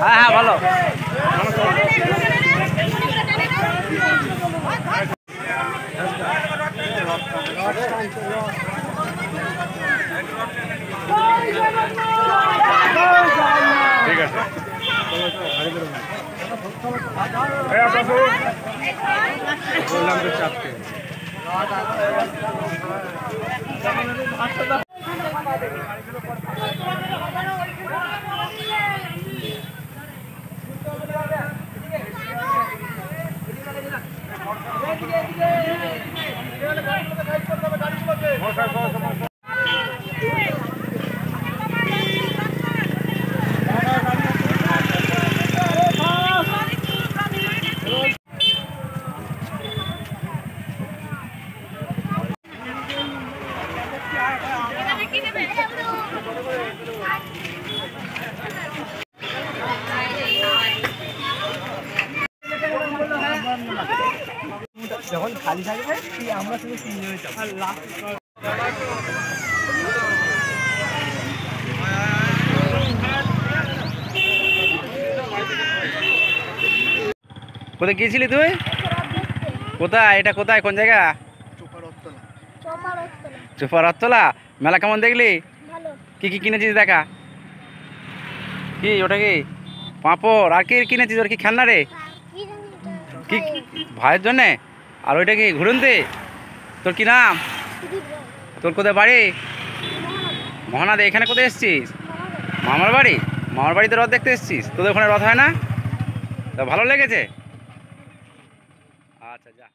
হ্যাঁ হ্যাঁ ভালো। ঠিক আছে বললাম তো চাপতে যখন খালি থাকবে আমরা শুধু তিনজনে যাবো। কোথায় গিয়েছিলি তুই? কোথায় এটা? কোথায় কোন জায়গা? চোপারতলা। মেলা কেমন দেখলি? কি কি কিনেছিস দেখা? কি ওটা কি পাঁপড়? আর কি কিনেছিস? ওর কি খেলনা রে? কি ভাইয়ের জন্যে? আর ওইটা কি ঘুরন্তি? তোর কি নাম? তোর কোথায় বাড়ি? মহানাদে। এখানে কোথায় এসছিস? মামার বাড়ি। মামার বাড়িতে রথ দেখতে এসছিস? তোদের ওখানে রথ হয় না? তা ভালো লেগেছে? আচ্ছা যা।